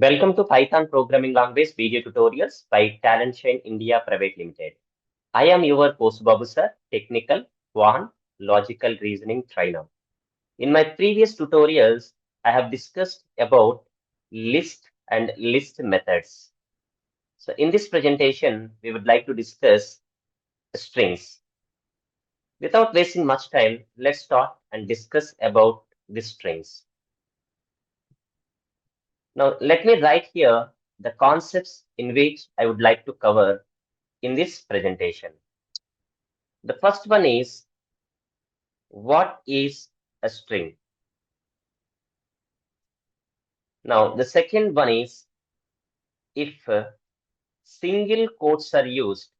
Welcome to Python Programming Language video tutorials by Shine India Pvt Limited. I am your Posubabu Sir, Technical, Quant, Logical Reasoning Trainer. In my previous tutorials, I have discussed about list and list methods. So in this presentation, we would like to discuss strings. Without wasting much time, let's start and discuss about the strings. Now, let me write here the concepts in which I would like to cover in this presentation. The first one is, what is a string? Now, the second one is, if single quotes are used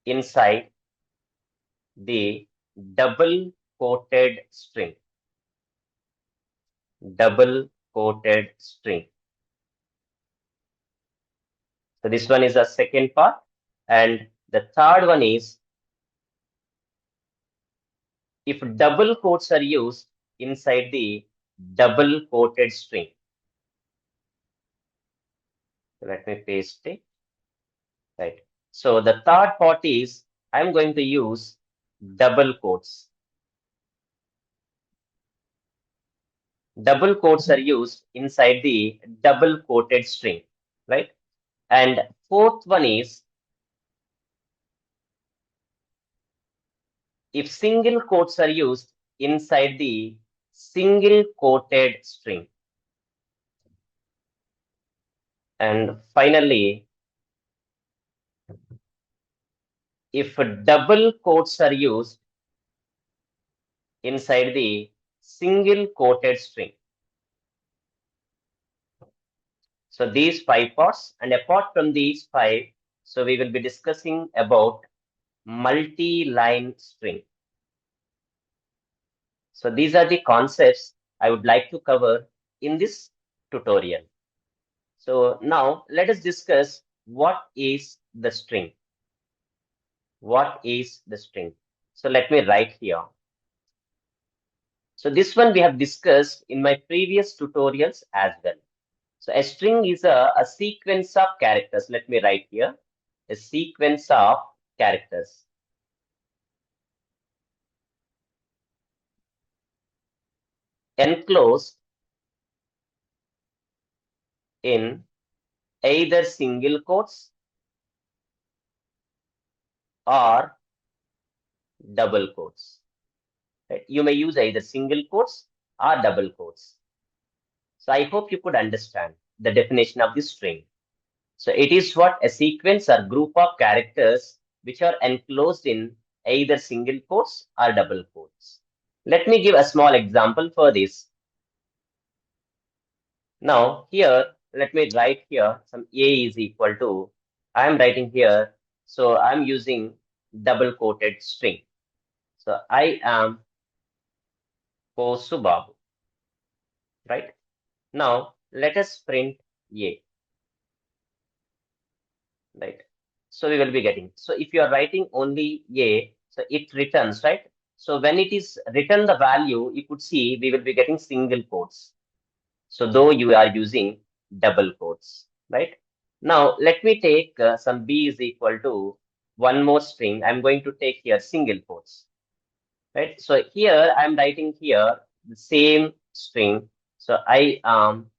inside the double quoted string. Double quoted string. So this one is the second part. And the third one is, if double quotes are used inside the double quoted string. Let me paste it. Right. So the third part is, I'm going to use double quotes. Double quotes are used inside the double quoted string, right? And fourth one is, if single quotes are used inside the single quoted string. And finally, if double quotes are used inside the single quoted string. So these 5 parts, and apart from these 5, so we will be discussing about multi-line string. So these are the concepts I would like to cover in this tutorial. So now let us discuss what is the string. What is the string? So let me write here. So this one we have discussed in my previous tutorials as well. So a string is a sequence of characters. Let me write here. A sequence of characters. Enclosed in either single quotes or double quotes. Right? You may use either single quotes or double quotes. So I hope you could understand the definition of this string. So it is what a sequence or group of characters which are enclosed in either single quotes or double quotes. Let me give a small example for this. Now here, let me write here some A is equal to, I am writing here, so I'm using double quoted string. So I am Posubabu, right? Now let us print A, right? So we will be getting, so if you are writing only A, so it returns, right? So when it is written the value, you could see we will be getting single quotes. So though you are using double quotes, right? Now let me take some B is equal to one more string. I'm going to take here single quotes, right? So here I'm writing here the same string. So I am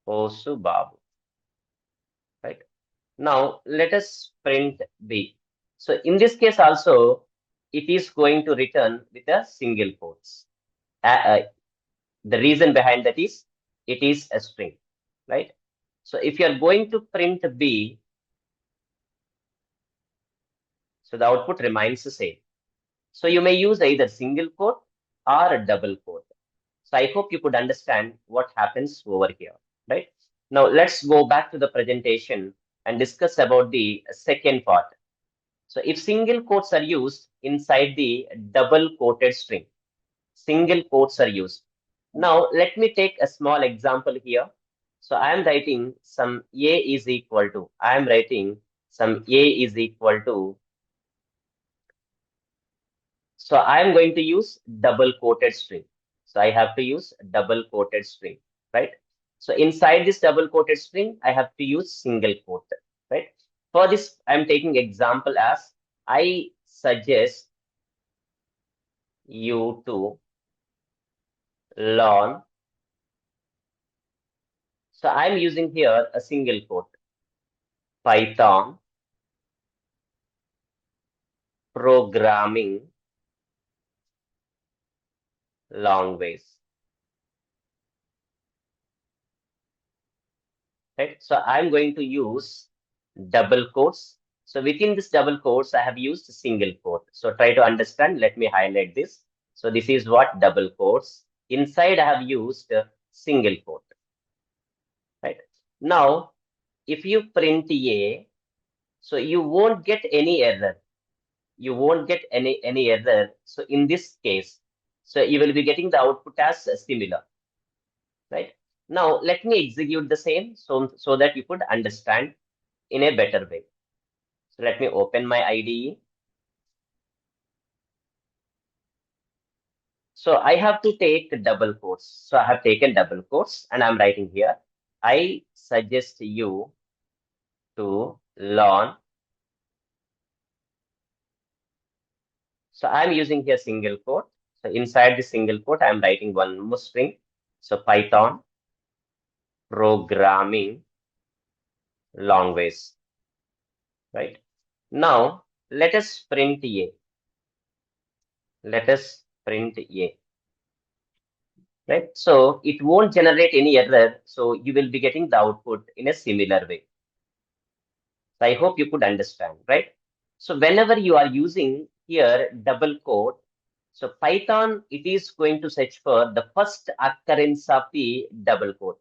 Posubabu, right? Now let us print B. So in this case also, it is going to return with a single quotes. The reason behind that is it is a string, right? So if you are going to print B, so the output remains the same. So you may use either single quote or a double quote. So I hope you could understand what happens over here, right? Now let's go back to the presentation and discuss about the second part. So if single quotes are used inside the double quoted string, single quotes are used. Now let me take a small example here. So I am writing some A is equal to, I am writing some A is equal to, so I am going to use double quoted string. So I have to use double quoted string, right? So inside this double quoted string, I have to use single quote, right? For this, I'm taking example as I suggest you to learn. So I'm using here a single quote, Python programming language, right? So I'm going to use double quotes. So within this double quotes, I have used single quote. So try to understand. Let me highlight this. So this is what double quotes. Inside, I have used single quote, right? Now, if you print A, so you won't get any error. You won't get any error. So in this case, so you will be getting the output as similar, right? Now, let me execute the same so that you could understand in a better way. So let me open my IDE. So I have to take double quotes. So I have taken double quotes and I'm writing here, I suggest you to learn. So I'm using here single quote. So inside the single quote, I'm writing one more string. So Python programming language, right? Now let us print A. Let us print A, right? So it won't generate any error. So you will be getting the output in a similar way. So I hope you could understand, right? So whenever you are using here double quote, so Python, it is going to search for the first occurrence of the double quote,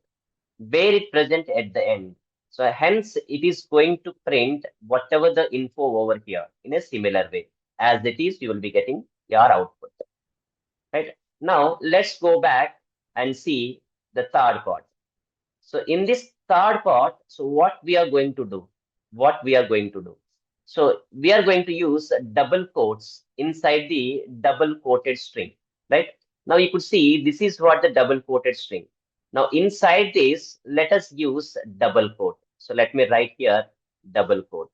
where it present at the end. So hence it is going to print whatever the info over here in a similar way. As it is, you will be getting your output, right? Now let's go back and see the third part. So in this third part, so what we are going to do? What we are going to do? So we are going to use double quotes inside the double quoted string, right? Now you could see this is what the double quoted string. Now inside this, let us use double quote. So let me write here double quote,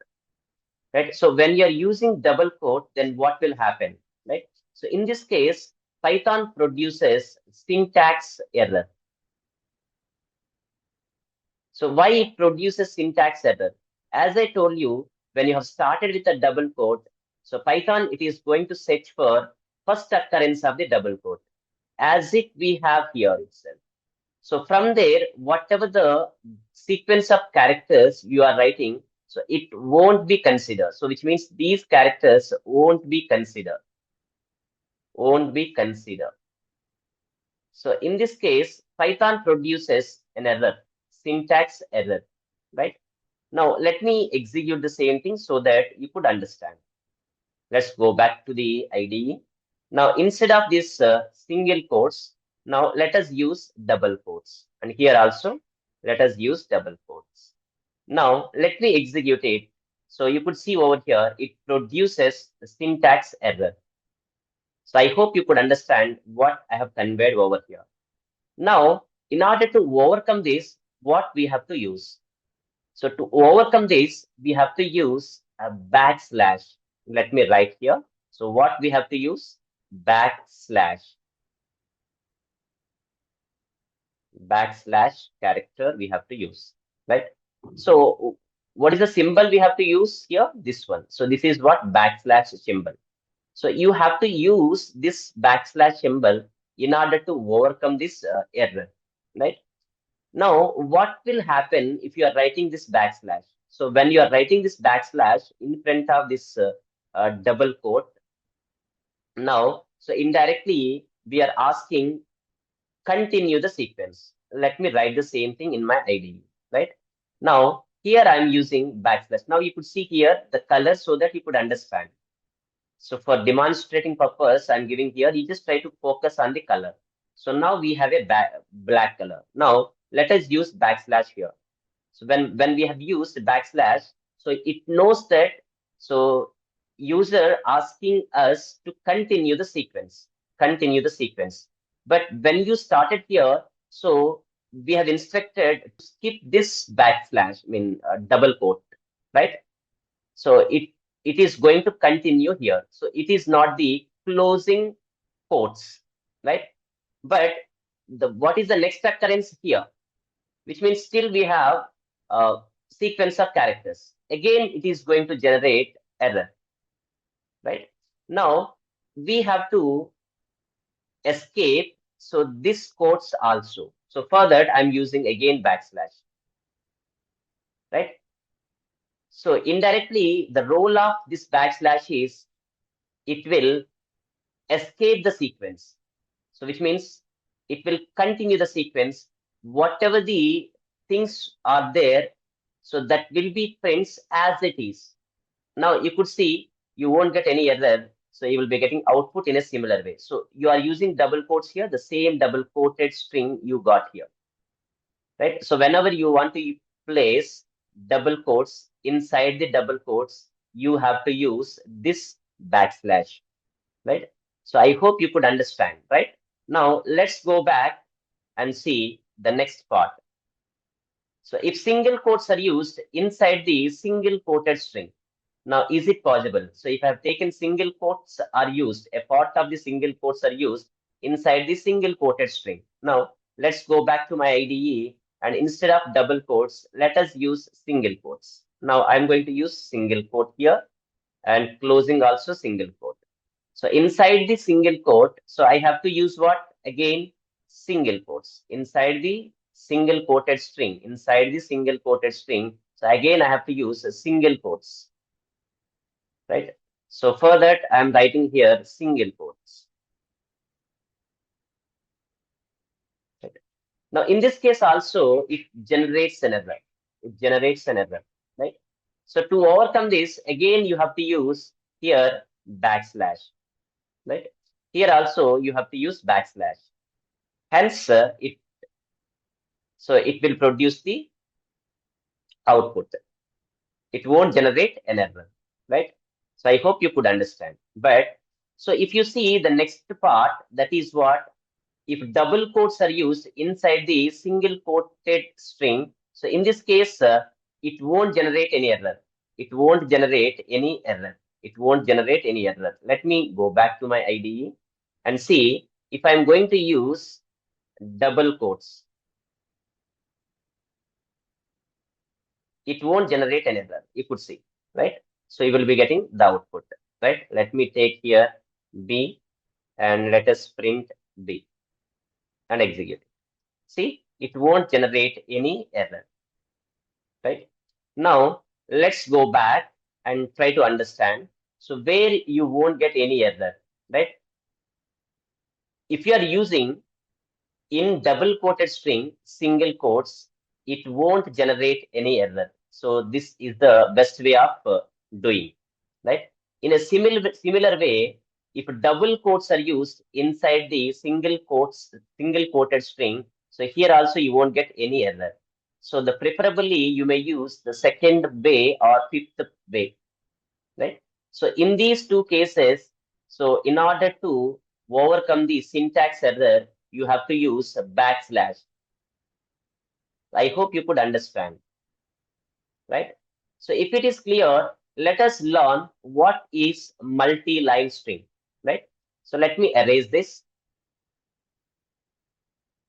right? So when you're using double quote, then what will happen, right? So in this case, Python produces syntax error. So why it produces syntax error? As I told you, when you have started with a double quote, so Python, it is going to search for first occurrence of the double quote, as it we have here itself. So from there, whatever the sequence of characters you are writing, so it won't be considered. So which means these characters won't be considered, won't be considered. So in this case, Python produces an error, syntax error, right? Now, let me execute the same thing so that you could understand. Let's go back to the IDE. Now, instead of this single quotes, now let us use double quotes. And here also, let us use double quotes. Now, let me execute it. So you could see over here, it produces the syntax error. So I hope you could understand what I have conveyed over here. Now, in order to overcome this, what we have to use? So to overcome this, we have to use a backslash. Let me write here. So what we have to use? Backslash. Backslash character we have to use, right? So what is the symbol we have to use here? This one. So this is what backslash symbol. So you have to use this backslash symbol in order to overcome this error, right? Now, what will happen if you are writing this backslash? So when you are writing this backslash in front of this double quote, now, so indirectly, we are asking continue the sequence. Let me write the same thing in my IDE, right? Now, here I'm using backslash. Now, you could see here the color so that you could understand. So for demonstrating purpose, I'm giving here, you just try to focus on the color. So now we have a black color. Now, let us use backslash here. So when we have used backslash, so it knows that, so user asking us to continue the sequence, continue the sequence. But when you started here, so we have instructed to skip this backslash, double quote, right? So it is going to continue here. So it is not the closing quotes, right? But what is the next occurrence here? Which means still we have a sequence of characters. Again, it is going to generate error, right? Now we have to escape. So this quotes also. So for that, I'm using again backslash, right? So indirectly, the role of this backslash is it will escape the sequence. So which means it will continue the sequence. Whatever the things are there, so that will be prints as it is. Now you could see you won't get any error. So you will be getting output in a similar way. So you are using double quotes here, the same double quoted string you got here, right? So whenever you want to place double quotes inside the double quotes, you have to use this backslash, right? So I hope you could understand, right? Now let's go back and see the next part. So if single quotes are used inside the single quoted string, now is it possible? So if I have taken single quotes are used, a part of the single quotes are used inside the single quoted string. Now let's go back to my IDE and instead of double quotes, let us use single quotes. Now I'm going to use single quote here and closing also single quote. So inside the single quote, so I have to use what? Again, single quotes. Inside the single quoted string, inside the single quoted string. So again, I have to use a single quotes, right? So for that, I'm writing here single quotes. Right? Now, in this case also, it generates an error. It generates an error, right? So to overcome this, again, you have to use here backslash, right? Here also, you have to use backslash. Hence, it will produce the output. It won't generate an error, right? So I hope you could understand. But so if you see the next part, that is what if double quotes are used inside the single quoted string. So in this case, it won't generate any error. It won't generate any error. It won't generate any error. Let me go back to my IDE and see if I'm going to use double quotes. It won't generate an error. You could see, right? So you will be getting the output, right? Let me take here B and let us print B and execute it. See, it won't generate any error, right? Now, let's go back and try to understand. So where you won't get any error, right? If you are using in double quoted string, single quotes, it won't generate any error. So this is the best way of doing, right? In a similar way, if double quotes are used inside the single quoted string, so here also you won't get any error. So the preferably you may use the second way or fifth way, right? So in these two cases, so in order to overcome the syntax error, you have to use a backslash. I hope you could understand, right? So if it is clear, let us learn what is multi-line string, right? So let me erase this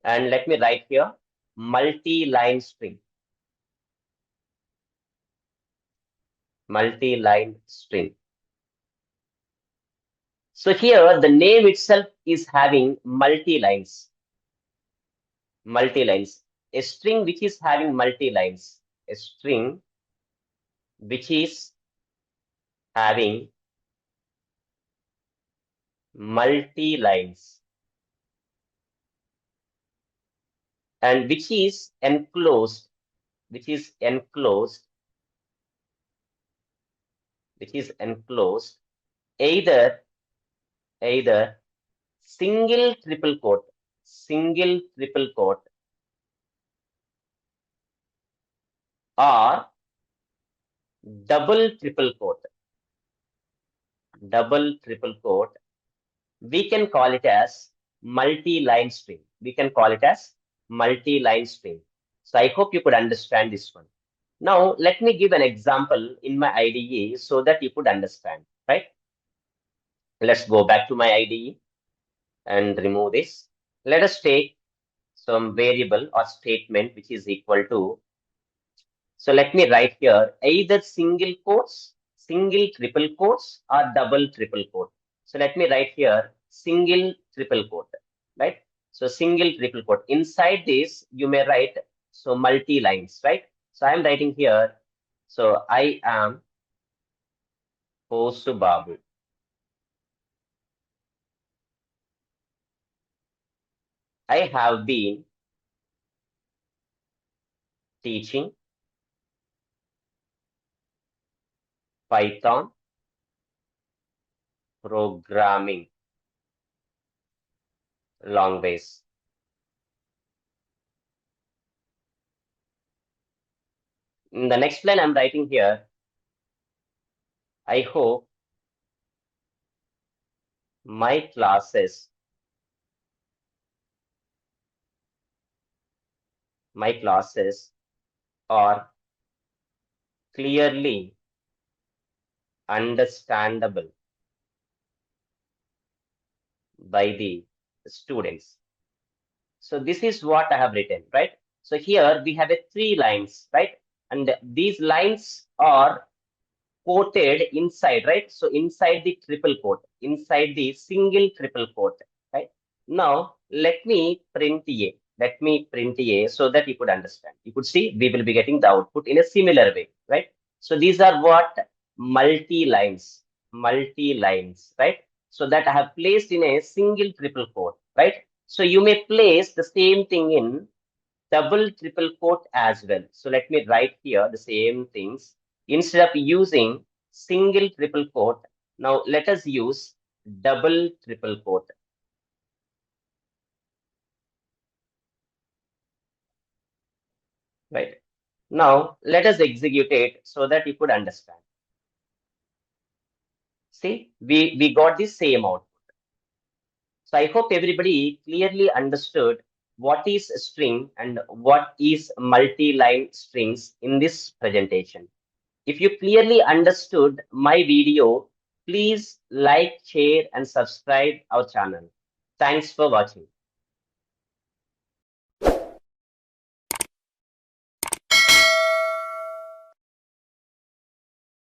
and let me write here multi-line string, multi-line string. So here the name itself is having multi-lines, multi-lines. A string which is having multi-lines, a string which is having multi-lines and which is enclosed, which is enclosed, which is enclosed either single triple quote, single triple quote or double triple quote, double triple quote. We can call it as multi-line string. We can call it as multi-line string. So I hope you could understand this one. Now, let me give an example in my IDE so that you could understand, right? Let's go back to my IDE and remove this. Let us take some variable or statement which is equal to, so let me write here either single quotes, single triple quotes, or double triple quote. So let me write here single triple quote, right? So single triple quote. Inside this, you may write so multi lines, right? So I'm writing here. So I am Posubabu. I have been teaching Python programming long ways. In the next line, I'm writing here, I hope my classes are clearly understandable by the students. So this is what I have written, right? So here we have a 3 lines, right? And these lines are quoted inside, right? So inside the triple quote, inside the single triple quote, right? Now let me print A. Let me print A so that you could understand. You could see we will be getting the output in a similar way, right? So these are what multi lines, right? So that I have placed in a single triple quote, right? So you may place the same thing in double triple quote as well. So let me write here the same things. Instead of using single triple quote, now let us use double triple quote. Right. Now let us execute it so that you could understand. See, we got the same output. So I hope everybody clearly understood what is a string and what is multi-line strings in this presentation. If you clearly understood my video, please like, share, and subscribe our channel. Thanks for watching.